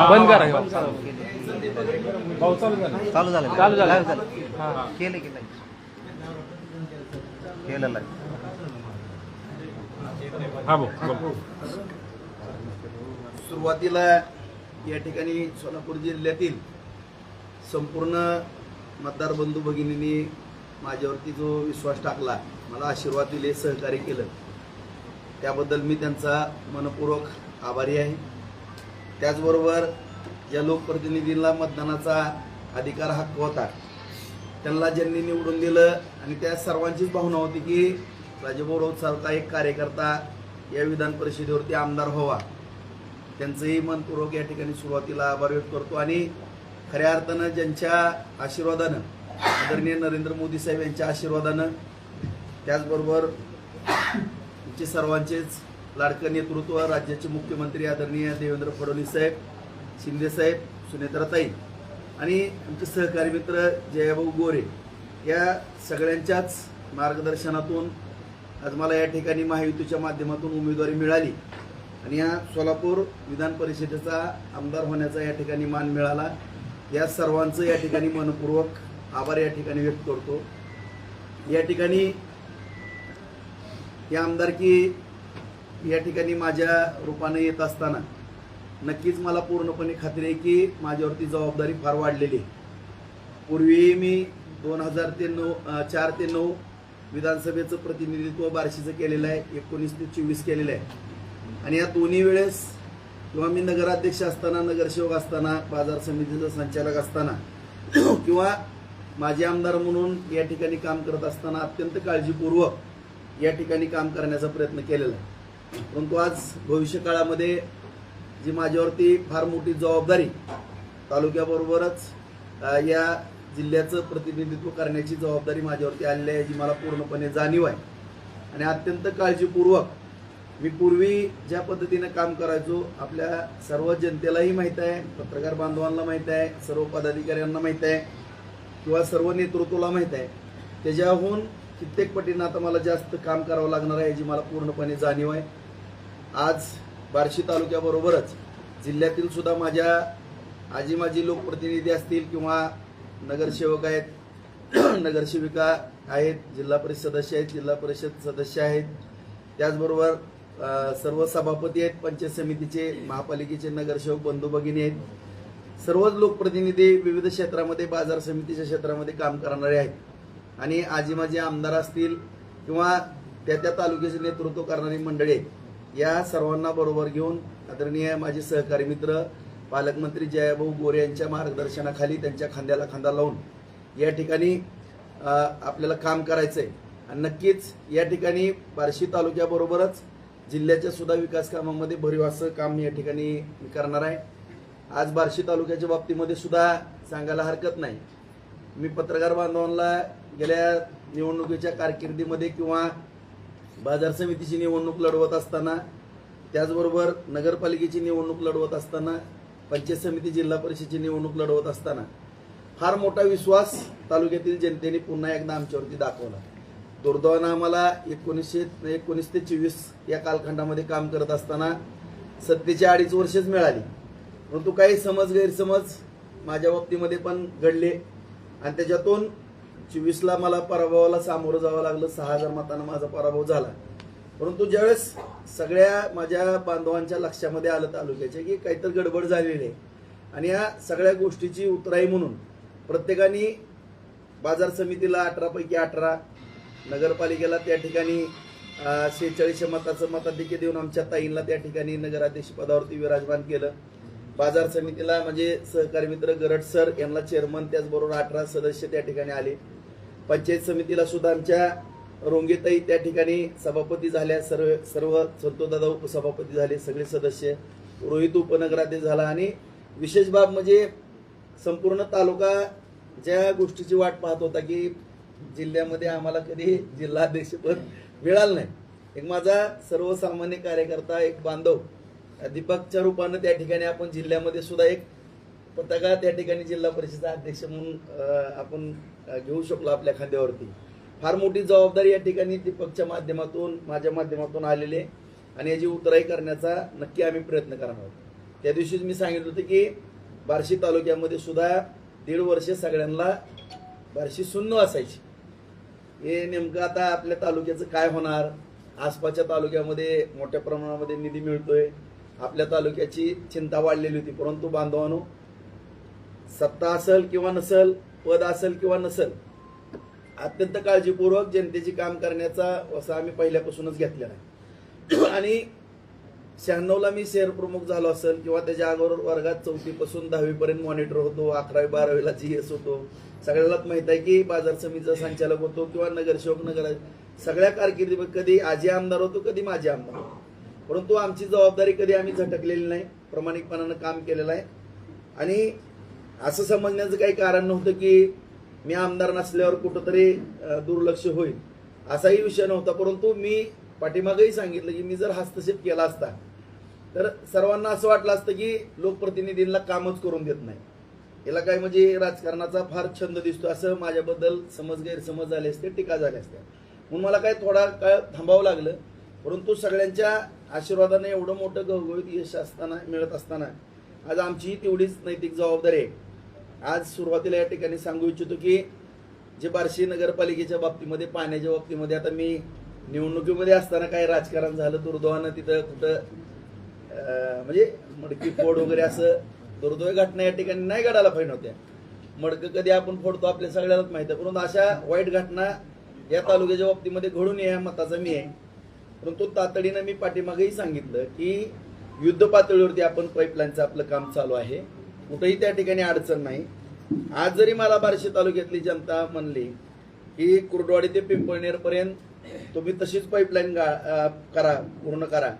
बंद करा. चालू झालं चालू झालं. केलं हा भाऊ. सुरुवातीला या ठिकाणी सोलापूर जिल्ह्यातील संपूर्ण मतदार बंधू भगिनींनी माझ्यावरती जो विश्वास टाकला, मला आशीर्वाद दिले, सहकार्य केलं, त्याबद्दल मी त्यांचा मनपूर्वक आभारी आहे. त्याचबरोबर ज्या लोकप्रतिनिधींना मतदानाचा अधिकार हक्क होता, त्यांना ज्यांनी निवडून दिलं आणि त्या सर्वांचीच भावना होती की राजेभाऊ राऊत सारखा एक कार्यकर्ता या विधान परिषदेवरती आमदार व्हावा, त्यांचंही मनपूर्वक या ठिकाणी सुरुवातीला आभार व्यक्त करतो. आणि खऱ्या अर्थानं ज्यांच्या आशीर्वादानं, आदरणीय नरेंद्र मोदी साहेब यांच्या आशीर्वादानं, त्याचबरोबर आमचे सर्वांचेच लाडकं नेतृत्व, राज्याचे मुख्यमंत्री आदरणीय देवेंद्र फडणवीस साहेब, शिंदे साहेब, सुनेत्राताई आणि आमचे सहकारी मित्र जयाभाऊ गोरे, या सगळ्यांच्याच मार्गदर्शनातून आज मला या ठिकाणी महायुतीच्या माध्यमातून उमेदवारी मिळाली आणि या सोलापूर विधान परिषदेचा आमदार होण्याचा या ठिकाणी मान मिळाला. या सर्वांचं या ठिकाणी मनपूर्वक आभार या ठिकाणी व्यक्त करतो. या ठिकाणी ही आमदारकी या ठिकाणी माझ्या रूपाने येत असताना नक्कीच मला पूर्णपणे खात्री आहे की माझ्यावरती जबाबदारी फार वाढलेली आहे. पूर्वी मी 2004 ते 2009 विधानसभेचं प्रतिनिधित्व बार्शीचं केलेलं आहे, 19 ते 24 केलेलं आहे. आणि या दोन्ही वेळेस किंवा मी नगराध्यक्ष असताना, नगरसेवक असताना, बाजार समितीचा संचालक असताना किंवा माजी आमदार म्हणून या ठिकाणी काम करत असताना अत्यंत काळजीपूर्वक या ठिकाणी काम करण्याचा प्रयत्न केलेला आहे. परंतु आज भविष्यकाळामध्ये जी माझ्यावरती फार मोठी जबाबदारी, तालुक्याबरोबरच या जिल्ह्याचं प्रतिनिधित्व करण्याची जबाबदारी माझ्यावरती आलेली आहे, जी मला पूर्णपणे जाणीव आहे. आणि अत्यंत काळजीपूर्वक मी पूर्वी ज्या पद्धतीने काम करायचो, आपल्या सर्व जनतेलाही माहीत आहे, पत्रकार बांधवांना माहीत आहे, सर्व पदाधिकाऱ्यांना माहीत आहे किंवा सर्व नेतृत्वाला माहीत आहे, त्याच्याहून कित्येक पटीनं आता मला जास्त काम करावं लागणार आहे, याची मला पूर्णपणे जाणीव आहे. आज बार्शी तालुक्याबरोबरच जिल्ह्यातील सुद्धा माझ्या आजी माजी लोकप्रतिनिधी असतील किंवा नगरसेवक आहेत, नगरसेविका आहेत, जिल्हा परिषद सदस्य आहेत, जिल्हा परिषद सदस्य आहेत, त्याचबरोबर सर्व सभापती आहेत, पंचायत समितीचे, महापालिकेचे नगरसेवक बंधू भगिनी आहेत, सर्वच लोकप्रतिनिधी विविध क्षेत्रामध्ये, बाजार समितीच्या क्षेत्रामध्ये काम करणारे आहेत. आणि आजी माजी आमदार असतील किंवा त्या तालुक्याचे नेतृत्व करणारी मंडळी आहेत, या सर्वांना बरोबर घेऊन आदरणीय माझे सहकारी मित्र पालकमंत्री जयाभाऊ गोरे यांच्या मार्गदर्शनाखाली, त्यांच्या खांद्याला खांदा लावून या ठिकाणी आपल्याला काम करायचं आहे. आणि नक्कीच या ठिकाणी बार्शी तालुक्याबरोबरच जिल्ह्याच्या सुद्धा विकास कामामध्ये भरीव असं काम या ठिकाणी मी करणार आहे. आज बार्शी तालुक्याच्या बाबतीमध्ये सुद्धा सांगायला हरकत नाही, मी पत्रकार बांधवांना गेल्या निवडणुकीच्या कारकिर्दीमध्ये किंवा बाजार समितीची निवडणूक लढवत असताना, त्याचबरोबर नगरपालिकेची निवडणूक लढवत असताना, पंचायत समिती, जिल्हा परिषदेची निवडणूक लढवत असताना फार मोठा विश्वास तालुक्यातील जनतेने पुन्हा एकदा आमच्यावरती दाखवला. दुर्दैवानं आम्हाला 19 ते 24 या कालखंडामध्ये काम करत असताना सत्तेची 2.5 वर्षच मिळाली, परंतु काही गैरसमज माझ्या बाबतीमध्ये पण घडले आणि त्याच्यातून 24ला मला पराभवाला सामोरं जावं लागलं. 6,000 मतांना माझा पराभव झाला. परंतु ज्यावेळेस सगळ्या माझ्या बांधवांच्या लक्षामध्ये आलं तालुक्याचे की काहीतरी गडबड झालेली आहे आणि या सगळ्या गोष्टीची उतराई म्हणून प्रत्येकाने बाजार समितीला 18 पैकी 18, नगरपालिकेला त्या ठिकाणी 46 मताचं मताधिक्य देऊन आमच्या ताईंना त्या ठिकाणी नगराध्यक्ष पदावरती विराजमान केलं. बाजार समितीला म्हणजे सहकारी मित्र गरड सर यांना चेअरमन, त्याचबरोबर 18 सदस्य त्या ठिकाणी आले. पंचायत समितीला सुद्धा आमच्या रोंगेताई त्या ठिकाणी सभापती झाल्या, सर्व संतोषदादा उपसभापती झाले, सगळे सदस्य, रोहित उपनगराध्यक्ष झाला. आणि विशेष बाब म्हणजे संपूर्ण तालुका ज्या गोष्टीची वाट पाहत होता की जिल्ह्यामध्ये आम्हाला कधी जिल्हाध्यक्षपद मिळालं नाही, एक माझा सर्वसामान्य कार्यकर्ता, एक बांधव दीपकच्या रूपानं त्या ठिकाणी आपण जिल्ह्यामध्ये सुद्धा एक पताका त्या ठिकाणी जिल्हा परिषदेचा अध्यक्ष म्हणून आपण घेऊ शकलो आपल्या खांद्यावरती. फार मोठी जबाबदारी या ठिकाणी दीपकच्या माध्यमातून, माझ्या माध्यमातून आलेली आहे. आणि याची उतराई करण्याचा नक्की आम्ही प्रयत्न करणार आहोत. त्या दिवशीच मी सांगितलं होतं की बार्शी तालुक्यामध्ये सुद्धा 1.5 वर्ष सगळ्यांना बार्शी शून्य असायची. हे नेमकं आता आपल्या तालुक्याचं काय होणार. आसपासच्या तालुक्यामध्ये मोठ्या प्रमाणामध्ये निधी मिळतोय. आपल्या तालुक्याची चिंता वाढलेली होती. परंतु बांधवांनो, सत्ता असेल किंवा नसेल, पद असेल किंवा नसेल, अत्यंत काळजीपूर्वक जनतेची काम करण्याचा असा आम्ही पहिल्यापासूनच घेतलेला आहे. आणि 96ला मी शहर प्रमुख झालो असेल किंवा त्याच्या अगोदर वर्गात 4थी पासून 10वी पर्यंत मॉनिटर होतो. 11वी 12वीला GS होतो. सगळ्यालाच माहित आहे की बाजार समितीचा संचालक होतो किंवा नगरसेवक सगळ्या कारकिर्दीमध्ये कधी आजी आमदार होतो, कधी माझे आमदार होतो. परंतु आमची जबाबदारी कधी आम्ही झटकलेली नाही. प्रामाणिकपणानं काम केलेलं आहे. आणि असं समजण्याचं काही कारण नव्हतं की मी आमदार नसल्यावर कुठंतरी दुर्लक्ष होईल, असाही विषय नव्हता. परंतु मी पाठीमागेही सांगितलं की मी जर हस्तक्षेप केला असता तर सर्वांना असं वाटलं असतं की लोकप्रतिनिधींना कामच करून देत नाही. याला काय म्हणजे राजकारणाचा फार छंद दिसतो असं माझ्याबद्दल गैरसमज झाले असते, टीका झाल्या असत्या. म्हणून मला काय थोडा काळ थांबावं लागलं. परंतु सगळ्यांच्या आशीर्वादाने एवढं मोठं घवघवीत यश मिळत असताना आज आमचीही तेवढीच नैतिक जबाबदारी आहे. आज सुरुवातीला या ठिकाणी सांगू इच्छितो की जे बार्शी नगरपालिकेच्या बाबतीमध्ये, पाण्याच्या बाबतीमध्ये, आता मी निवडणुकीमध्ये असताना काही राजकारण झालं दुर्दैवानं तिथं कुठं म्हणजे मडकी फोड वगैरे असं दुर्दैवी घटना या ठिकाणी नाही घडायला पाहिजे होत्या. मडकं कधी आपण फोडतो आपल्या सगळ्यालाच माहिती आहे. परंतु अशा वाईट घटना या तालुक्याच्या बाबतीमध्ये घडून या मताचा मी आहे. परंतु तातडीनं मी पाठीमागेही सांगितलं की युद्ध पातळीवरती आपण पाईपलाईनचं आपलं काम चालू आहे. कुठेही त्या ठिकाणी अडचण नाही. आज जरी मला बार्शी तालुक्यातली जनता म्हणली की कुर्डवाडी ते पिंपळनेर पर्यंत तुम्ही तशीच पाईपलाईन करा, पूर्ण करा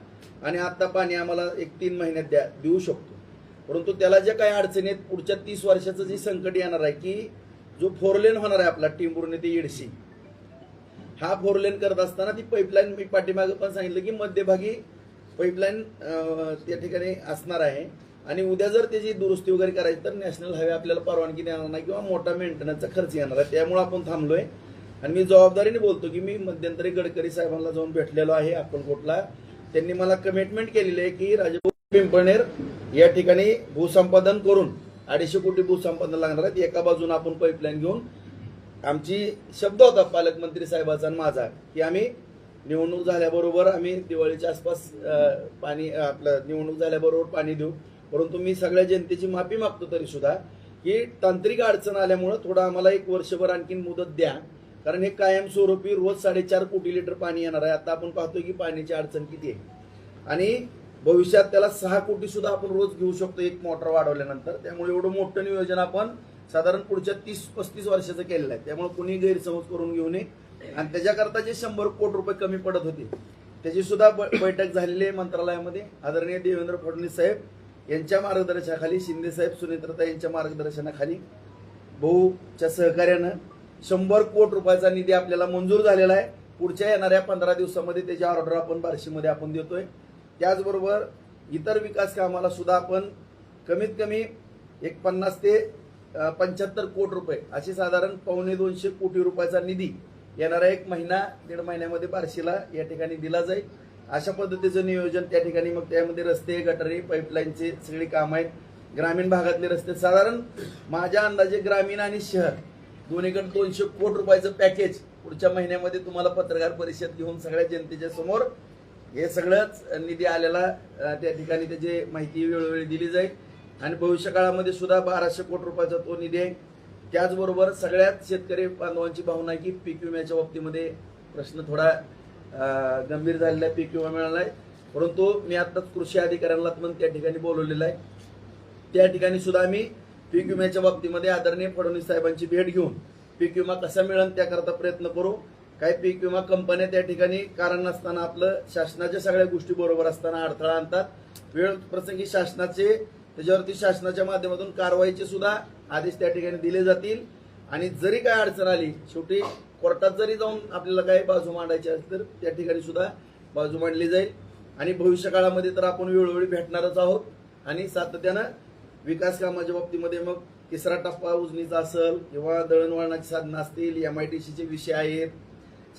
आणि आता पाणी आम्हाला 1-3 महिन्यात देऊ शकतो. परंतु त्याला ज्या काही अडचणी आहेत, पुढच्या 30 वर्षाचं जे संकट येणार आहे की जो 4 लेन होणार आहे आपला टिंबुर्णी ते येडशी, हा 4 लेन करत असताना ती पाईपलाईन मी पाठीमागे पण सांगितलं की मध्यभागी पाईपलाईन त्या ठिकाणी असणार आहे. आणि उद्या जर त्याची दुरुस्ती वगैरे करायची तर नॅशनल हायवे आपल्याला परवानगी देणार नाही किंवा मोठा मेंटेनन्सचा खर्च येणार आहे. त्यामुळे आपण थांबलोय. आणि मी जबाबदारीने बोलतो की मी मध्यंतरी गडकरी साहेबांना जाऊन भेटलेलो आहे अक्कलकोटला. त्यांनी मला कमिटमेंट केलेली आहे की राजापूर पिंपळनेर या ठिकाणी भूसंपादन करून 250 कोटी भूसंपादन लागणार आहेत. एका बाजूने आपण पाईपलाईन घेऊन, आमची शब्द होता पालकमंत्री साहेबाचा आणि माझा की आम्ही निवडणूक झाल्याबरोबर आम्ही दिवाळीच्या आसपास पाणी आपलं निवडणूक झाल्याबरोबर पाणी देऊ. परंतु मी सगळ्या जनतेची माफी मागतो तरी सुद्धा की तांत्रिक अडचण आल्यामुळे थोडं आम्हाला 1 वर्षभर आणखीन मुदत द्या. कारण हे कायमस्वरूपी रोज 4.5 कोटी लिटर पाणी येणार आहे. आता आपण पाहतोय की पाण्याची अडचण किती आहे आणि भविष्यात त्याला 6 कोटी सुद्धा आपण रोज घेऊ शकतो एक मोटर वाढवल्यानंतर. त्यामुळे एवढं मोठं नियोजन आपण साधारण पुढच्या 30-35 वर्षाचं केलेलं आहे. त्यामुळे कुणी गैरसमज करून घेऊ नये. आणि त्याच्याकरता जे 100 कोटी रुपये कमी पडत होते त्याची सुद्धा बैठक झालेली आहे मंत्रालयामध्ये. आदरणीय देवेंद्र फडणवीस साहेब यांच्या मार्गदर्शनाखाली, शिंदे साहेब, सुनेत्रता यांच्या मार्गदर्शनाखाली, भाऊच्या सहकार्यानं 100 कोटी रुपयाचा निधी आपल्याला मंजूर झालेला आहे. पुढच्या येणाऱ्या 15 दिवसामध्ये त्याची ऑर्डर आपण बार्शीमध्ये आपण देतोय. त्याचबरोबर इतर विकास कामाला सुद्धा आपण कमीत कमी 50 ते 75 कोटी रुपये अशी साधारण 250 कोटी रुपयाचा निधी येणारा 1-1.5 महिन्यामध्ये बार्शीला या ठिकाणी दिला जाईल. अशा पद्धतीचं नियोजन त्या ठिकाणी. मग त्यामध्ये रस्ते, गटारी, पाईपलाईनचे सगळी कामं आहेत. ग्रामीण भागातले रस्ते साधारण माझ्या अंदाजे ग्रामीण आणि शहर दोन्हीकडे 200 कोटी रुपयाचं पॅकेज पुढच्या महिन्यामध्ये तुम्हाला पत्रकार परिषद घेऊन सगळ्या जनतेच्या समोर हे सगळंच निधी आलेला त्या ठिकाणी त्याची माहिती वेळोवेळी दिली जाईल. आणि भविष्य काळामध्ये सुद्धा 1200 कोटी रुपयाचा तो निधी आहे. त्याचबरोबर सगळ्यात शेतकरी बांधवांची भावना आहे की पीक विम्याच्या बाबतीमध्ये प्रश्न थोडा गंभीर झालेला आहे. पीक विमा मिळाला आहे. परंतु मी आत्ताच कृषी अधिकाऱ्यांना पण त्या ठिकाणी बोलवलेलं आहे. त्या ठिकाणी सुद्धा आम्ही पीक विम्याच्या बाबतीमध्ये आदरणीय फडणवीस साहेबांची भेट घेऊन पीक विमा कसा मिळेल त्याकरता प्रयत्न करू. काही पीक विमा कंपन्या त्या ठिकाणी कारण नसताना आपलं शासनाच्या सगळ्या गोष्टी बरोबर असताना अडथळा आणतात. वेळ प्रसंगी शासनाचे त्याच्यावरती शासनाच्या माध्यमातून कारवाईचे सुद्धा आदेश त्या ठिकाणी दिले जातील. आणि जरी काय अडचण आली, शेवटी कोर्टात जरी जाऊन आपल्याला काही बाजू मांडायची असेल तर त्या ठिकाणी सुद्धा बाजू मांडली जाईल. आणि भविष्य काळामध्ये तर आपण वेळोवेळी भेटणारच आहोत. आणि सातत्यानं विकास कामाच्या बाबतीमध्ये मग 3रा टप्पा उजनीचा असेल किंवा दळणवळणाची साधनं असतील, MIDCचे विषय आहेत,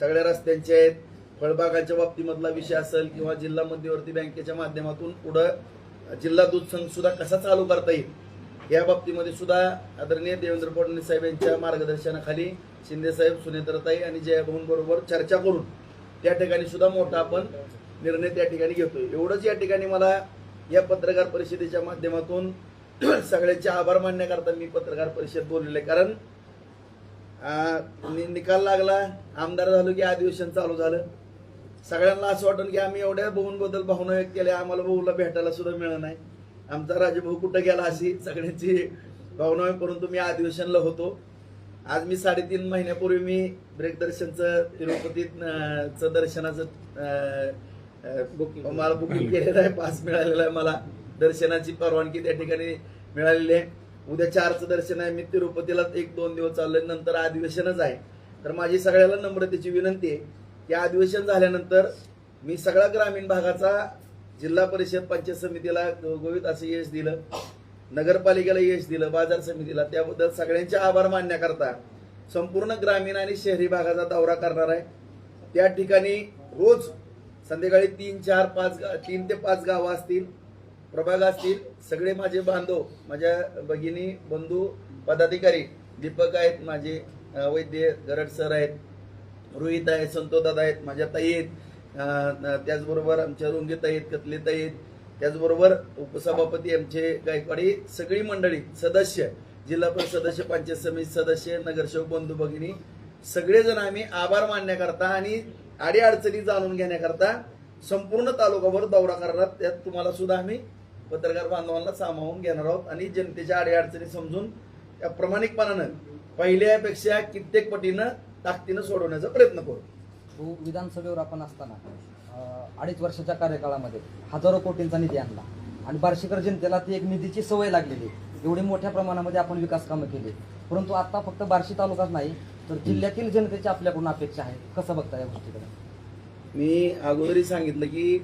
सगळ्या रस्त्यांचे आहेत, फळबागाच्या बाबतीमधला विषय असेल किंवा जिल्हा मध्यवर्ती बँकेच्या माध्यमातून पुढं जिल्हा दूध संघ सुद्धा कसा चालू करता येईल या बाबतीमध्ये सुद्धा आदरणीय देवेंद्र फडणवीस साहेब यांच्या मार्गदर्शनाखाली शिंदे साहेब, सुनेत्रताई आणि जयभाऊंबरोबर चर्चा करून त्या ठिकाणी सुद्धा मोठा आपण निर्णय त्या ठिकाणी घेतोय. एवढंच या ठिकाणी मला या पत्रकार परिषदेच्या माध्यमातून सगळ्यांचे आभार मानण्याकरता मी पत्रकार परिषद बोललेले, कारण निकाल लागला, आमदार झालो की अधिवेशन चालू झालं. सगळ्यांना असं वाटलं की आम्ही एवढ्या भाऊंबद्दल भावना व्यक्त केल्या, आम्हाला भाऊला भेटायला सुद्धा मिळालं नाही, आमचा राजभाऊ कुठं गेला अशी सगळ्यांची भावना. परंतु मी अधिवेशनला होतो. आज मी 3.5 महिन्यापूर्वी मी ब्रेकदर्शनचं तिरुपतीचं दर्शनाचं मला बुकिंग केलेलं आहे, पास मिळालेला आहे, मला दर्शनाची परवानगी त्या ठिकाणी मिळालेली आहे. उद्या 4चं दर्शन आहे. मी तिरुपतीला 1-2 दिवस चाललोय, नंतर अधिवेशनच आहे. तर माझी सगळ्याला नम्रतेची विनंती आहे की अधिवेशन झाल्यानंतर मी सगळ्या ग्रामीण भागाचा जिल्हा परिषद पंचायत समितीला गोवित असं यश दिलं, नगरपालिकेला यश दिलं, बाजार समितीला, त्याबद्दल सगळ्यांचे आभार मानण्याकरता संपूर्ण ग्रामीण आणि शहरी भागाचा दौरा करणार आहे. त्या ठिकाणी रोज संध्याकाळी 3 ते 5 गावं असतील, प्रभाग असतील, सगळे माझे बांधव, माझ्या भगिनी, बंधू, पदाधिकारी, दीपक आहेत, माझे वैद्य गरड सर आहेत, रोहित आहेत, संतोषदादा आहेत, माझ्या ताई आहेत, त्याचबरोबर आमच्या रुंगीताई आहेत, कतलेताई आहेत, त्याचबरोबर उपसभापती आमचे गायकवाडी, सगळी मंडळी, सदस्य, जिल्हा परिषद सदस्य, पंचायत समिती सदस्य, नगरसेवक बंधू भगिनी, सगळेजण आम्ही आभार मानण्याकरता आणि अडीअडचणी जाणून घेण्याकरता संपूर्ण तालुकाभर दौरा करणार. त्यात तुम्हाला सुद्धा आम्ही पत्रकार बांधवांना सामावून घेणार आहोत आणि जनतेच्या अडीअडचणी समजून त्या प्रामाणिकपणानं पहिल्यापेक्षा कित्येक पटीनं ताकदीनं सोडवण्याचा प्रयत्न करू. विधानसभेवर आपण असताना 2.5 वर्षाच्या कार्यकाळामध्ये हजारो कोटींचा निधी आणला आणि बार्शीकर जनतेला ती एक निधीची सवय लागलेली. एवढी मोठ्या प्रमाणामध्ये आपण विकास कामं केली, परंतु आता फक्त बार्शी तालुकाच नाही तर जिल्ह्यातील जनतेची आपल्याकडून अपेक्षा आहे. कसं बघता या गोष्टीकडे? मी अगोदरही सांगितलं की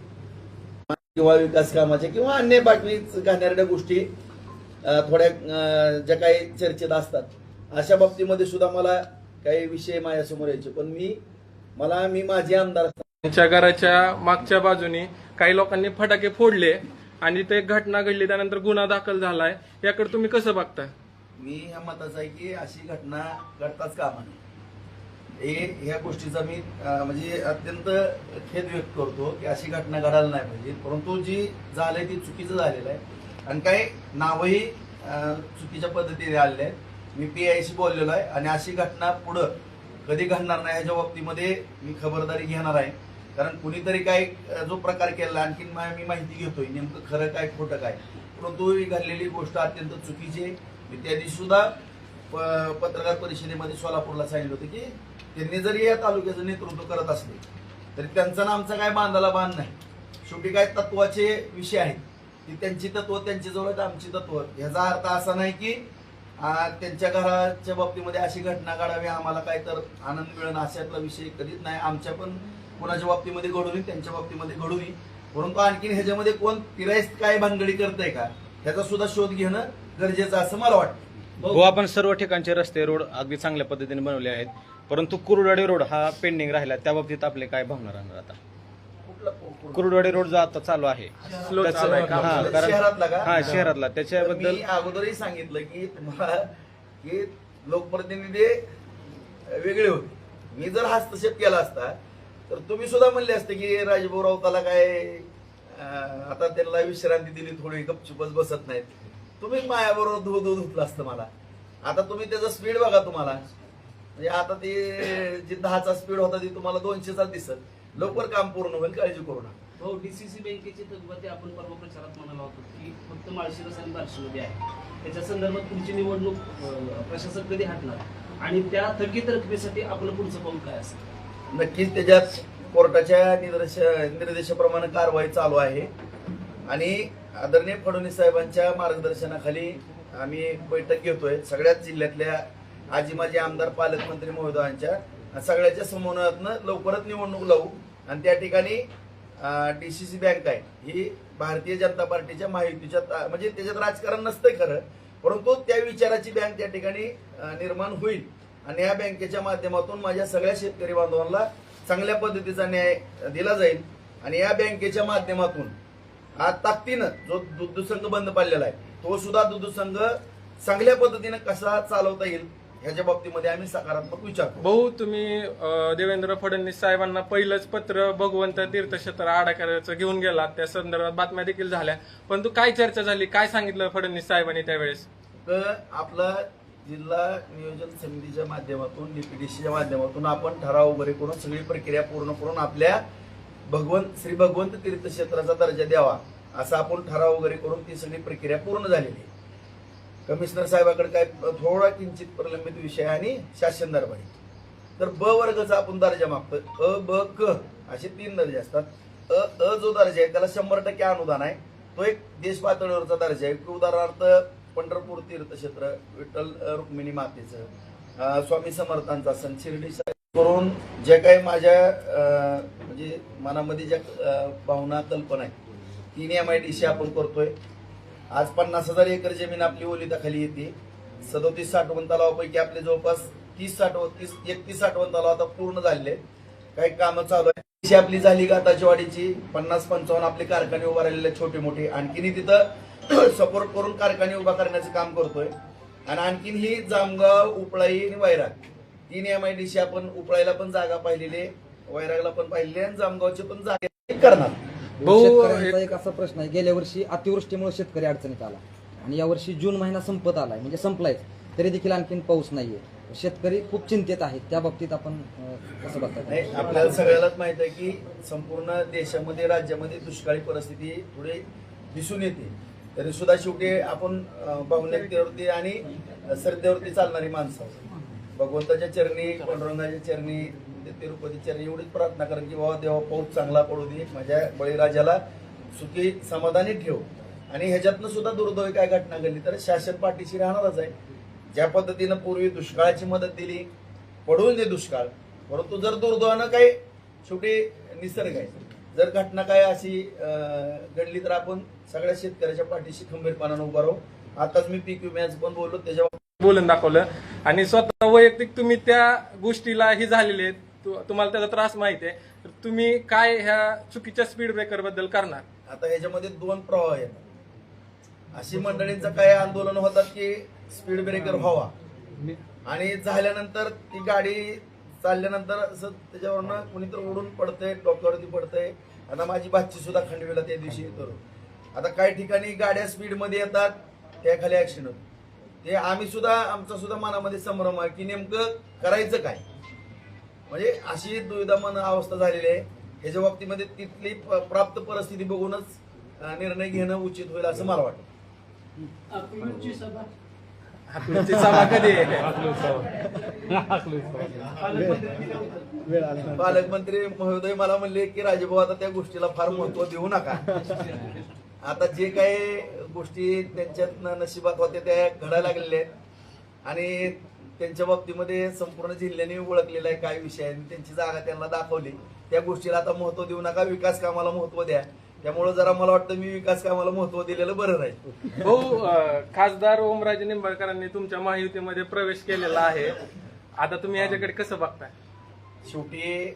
किंवा विकास कामाच्या किंवा अन्य बातमी घालणाऱ्या गोष्टी थोड्या ज्या काही चर्चेत असतात अशा बाबतीमध्ये सुद्धा मला काही विषय माझ्यासमोर यायचे, पण मी माझे आमदार त्यांच्या घराच्या मागच्या बाजूने काही लोकांनी फटाके फोडले आणि ते घटना घडली, त्यानंतर गुन्हा दाखल झालाय. याकडे तुम्ही कसं बघताय? मी ह्या मताचा आहे की अशी घटना घडताच कामा नये. ह्या गोष्टीचा मी म्हणजे अत्यंत खेद व्यक्त करतो की अशी घटना घडायला नाही पाहिजे. परंतु जी झालंय ती चुकीचं झालेलं आहे आणि काही नावही चुकीच्या पद्धतीने आलेले आहेत. मी PIशी बोललेलो आहे आणि अशी घटना पुढं कधी घडणार नाही ह्याच्या बाबतीमध्ये मी खबरदारी घेणार आहे. कारण कुणीतरी काय जो प्रकार केला आणखीन मी माहिती घेतोय नेमकं खरं काय खोटं काय, परंतु ही घडलेली गोष्ट अत्यंत चुकीची आहे. मी त्या दिवशी सुद्धा पत्रकार परिषदेमध्ये सोलापूरला सांगितलं होतं की त्यांनी जरी या तालुक्याचं नेतृत्व करत असले तरी त्यांचा ना आमचा काय बांधाला बांध नाही. शेवटी काय तत्वाचे विषय आहेत, ती त्यांची तत्व त्यांच्याजवळ आहेत, आमची तत्व. ह्याचा अर्थ असा नाही की त्यांच्या घराच्या बाबतीमध्ये अशी घटना घडावी आम्हाला काय तर आनंद मिळणं अशातला विषय कधीच नाही. आमच्या पण कोणाच्या बाबतीमध्ये घडू नये, त्यांच्या बाबतीमध्ये घडू नये. परंतु आणखीन ह्याच्यामध्ये कोण फिरायस काय भानगडी करतंय का ह्याचा सुद्धा शोध घेणं गरजेचं असं मला वाटतं. हो, आपण सर्व ठिकाणचे रस्ते रोड अगदी चांगल्या पद्धतीने बनवले आहेत, परंतु कुरुडवाडी रोड हा पेंडिंग राहिला. त्या बाबतीत आपले काय भावना राहणार? आता कुरुडवाडी रोड जो आता चालू आहे शहरातला का? शहरातला, त्याच्याबद्दल मी अगोदरही सांगितलं की तुम्हाला की लोकप्रतिनिधी वेगळे होते. मी जर हस्तक्षेप केला असता तर तुम्ही सुद्धा म्हणले असते की राजभाऊ राऊताला काय आता त्यांना विश्रांती दिली, थोडी गपचुपच बसत नाहीत. तुम्ही मायाबरोबर धुतलं असतं मला. आता तुम्ही त्याचा स्पीड बघा, तुम्हाला म्हणजे आता ते जी 10चा स्पीड होता ती तुम्हाला 200चा दिसत. लवकर काम पूर्ण होईल, काळजी करू नका. हो, DCC बँकेची थकबाकी आपण परवा प्रचारात म्हणाला होतो की फक्त माळशिरस आणि बार्शीमध्ये आहे. त्याच्या संदर्भात पुढची निवडणूक प्रशासक कधी हाटणार आणि त्या थकीत रकमेसाठी आपलं पुढचं पाऊल काय असेल? नक्कीच त्याच्यात कोर्टाच्या निर्देशाप्रमाणे कारवाई चालू आहे आणि आदरणीय फडणवीस साहेबांच्या मार्गदर्शनाखाली आम्ही बैठक घेतोय. सगळ्याच जिल्ह्यातल्या आजी माजी आमदार, पालकमंत्री महोदयांच्या सगळ्याच्या समन्वयातनं लवकरच निवडणूक लावू आणि त्या ठिकाणी DCC बँक आहे ही भारतीय जनता पार्टीच्या महायुतीच्या म्हणजे त्याच्यात राजकारण नसतंय खरं, परंतु त्या विचाराची बँक त्या ठिकाणी निर्माण होईल आणि या बँकेच्या माध्यमातून माझ्या सगळ्या शेतकरी बांधवांना चांगल्या पद्धतीचा न्याय दिला जाईल आणि या बँकेच्या माध्यमातून आज ताकदीनं जो दुग्ध संघ बंद पडलेला आहे तो सुद्धा दुग्ध संघ चांगल्या पद्धतीनं कसा चालवता येईल ह्याच्या बाबतीमध्ये आम्ही सकारात्मक विचार करू. भाऊ, तुम्ही देवेंद्र फडणवीस साहेबांना पहिलंच पत्र भगवंत तीर्थक्षेत्र आडाखेचं घेऊन गेला, त्या संदर्भात बातम्या देखील झाल्या, परंतु काय चर्चा झाली, काय सांगितलं फडणवीस साहेबांनी त्यावेळेस? तर आपला जिल्हा नियोजन समितीच्या माध्यमातून डीपीडीसीच्या माध्यमातून आपण ठराव वगैरे करून सगळी प्रक्रिया पूर्ण करून आपल्या श्री भगवंत तीर्थक्षेत्राचा दर्जा द्यावा असा आपण ठराव वगैरे करून ती सगळी प्रक्रिया पूर्ण झालेली आहे. कमिशनर साहेबाकडे काय थोडा किंचित प्रलंबित विषय आणि शासन दरबारी. तर ब वर्गाचा आपण दर्जा मागतोय. अ ब क असे 3 दर्जे असतात. अ जो दर्जा आहे त्याला 100% अनुदान आहे. तो एक देश पातळीवरचा दर्जा आहे. उदाहरणार्थ पंढरपूर तीर्थक्षेत्र, विठ्ठल रुक्मिणी मातेचं, स्वामी समर्थांचा सण, शिर्डी करून जे काही माझ्या म्हणजे मनामध्ये ज्या भावना कल्पना आहे 3 MIDC आपण करतोय. आज 50,000 एकर जमीन आपली ओलिताखाली येते. 37 साठवण तलावापैकी आपले जवळपास 31 साठवण तलाव आता पूर्ण झालेले. काही कामं चालू आहे. आपली झाली गाताचीवाडीची 50-55 आपले कारखाने उभा राहिलेले छोटे मोठे. आणखीन तिथं सपोर्ट करून कारखाने उभा करण्याचं काम करतोय. आणि आणखीन ही जामगाव, उपळाई आणि वैराग 3 MIDC आपण उपळाईला पण जागा पाहिलेली, वैरागला पण पाहिलेली आणि जामगावची पण जागा करणार. शेतकऱ्यांचा एक असा प्रश्न आहे, गेल्या वर्षी अतिवृष्टीमुळे शेतकरी अडचणीत आला आणि यावर्षी जून महिना संपत आलाय, म्हणजे संपलाय, तरी देखील आणखीन पाऊस नाहीये. शेतकरी खूप चिंतेत आहेत. त्या बाबतीत आपण कसं बघतात? नाही, आपल्याला सगळ्यालाच माहित आहे की संपूर्ण देशामध्ये, राज्यामध्ये दुष्काळी परिस्थिती थोडी दिसून येते. तरी सुद्धा शेवटी आपण भावनिकतेवरती आणि श्रद्धेवरती चालणारी माणसं, भगवंताच्या चरणी, पांडुरंगाच्या चरणी, तिरुपती चरणी एवढीच प्रार्थना करेन की बाबा देवा पाऊस चांगला पडू दे, माझ्या बळीराजाला सुखी समाधानी ठेव. आणि ह्याच्यातनं सुद्धा दुर्दैवी काय घटना घडली तर शासन पाठीशी राहणारच आहे. ज्या पद्धतीनं पूर्वी दुष्काळाची मदत दिली, पडून दे दुष्काळ, परंतु जर दुर्दैवानं काय शेवटी निसर्ग आहे, जर घटना काय अशी घडली तर आपण सगळ्या शेतकऱ्याच्या पाठीशी खंबीरपणानं उभा राहू. आताच मी पीक विम्याचं पण बोललो, त्याच्यावर बोलून दाखवलं आणि स्वतः वैयक्तिक तुम्ही त्या गोष्टीला ही झालेले आहेत, तुम्हाला त्याचा त्रास माहिती आहे, तर तुम्ही काय ह्या चुकीच्या स्पीड ब्रेकर बद्दल करणार? आता ह्याच्यामध्ये 2 प्रवाह आहेत. अशी मंडळींचं काय आंदोलन होतात की स्पीड ब्रेकर व्हावा आणि झाल्यानंतर ती गाडी चालल्यानंतर असं त्याच्यावरनं कुणीतरी उडून पडतंय, डोक्यावरती पडतंय. आता माझी भाची सुद्धा खंडवीला त्या दिवशी येतो. आता काही ठिकाणी गाड्या स्पीडमध्ये येतात, त्याखाली ऍक्सिडेंट होतो. ते आम्ही सुद्धा, आमचा सुद्धा मनामध्ये संभ्रम आहे की नेमकं करायचं काय. म्हणजे अशी दुविधामन अवस्था झालेली आहे. ह्याच्या बाबतीमध्ये तिथली प्राप्त परिस्थिती बघूनच निर्णय घेणं उचित होईल असं मला वाटतं. तुमची सभा कधी आहे? पालकमंत्री महोदय मला म्हणले की राजेभाऊ आता त्या गोष्टीला फार महत्व देऊ नका. आता जे काही गोष्टी त्यांच्यात नशिबात होत्या त्या घडायला लागलेल्या आहेत आणि त्यांच्या बाबतीमध्ये संपूर्ण जिल्ह्याने ओळखलेला आहे काय विषय आहे. त्यांची जागा त्यांना दाखवली. त्या गोष्टीला आता महत्व देऊ नका, विकास कामाला महत्व द्या. त्यामुळे जरा मला वाटतं मी विकास कामाला महत्व दिलेलं बरं राहील. हो, खासदार ओमराजे निंबाळकरांनी तुमच्या महायुतीमध्ये प्रवेश केलेला आहे. आता तुम्ही याच्याकडे कसं बघताय? शेवटी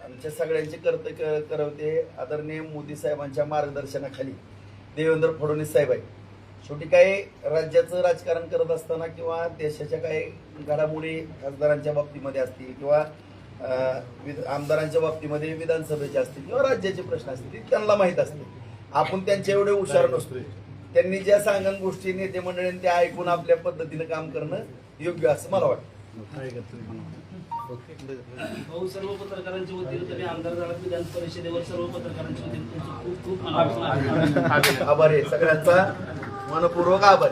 आमच्या सगळ्यांचे करवते आदरणीय मोदी साहेबांच्या मार्गदर्शनाखाली देवेंद्र फडणवीस साहेब आहे. शेवटी काही राज्याचं राजकारण करत असताना किंवा देशाच्या काही घडामोडी खासदारांच्या बाबतीमध्ये असतील किंवा आमदारांच्या बाबतीमध्ये विधानसभेचे असतील किंवा राज्याचे प्रश्न असतील त्यांना माहीत असते. आपण त्यांच्या एवढे हुशार नसतो. त्यांनी ज्या सांगण गोष्टी नेते मंडळींनी त्या ऐकून आपल्या पद्धतीनं काम करणं योग्य असं मला वाटतं. भाऊ, सर्व पत्रकारांच्या वतीने तुम्ही आमदार झाला, विधान परिषदेवर सर्व पत्रकारांच्या वतीने खूप खूप आभार आहे. सगळ्यांचा मनपूर्वक आभार.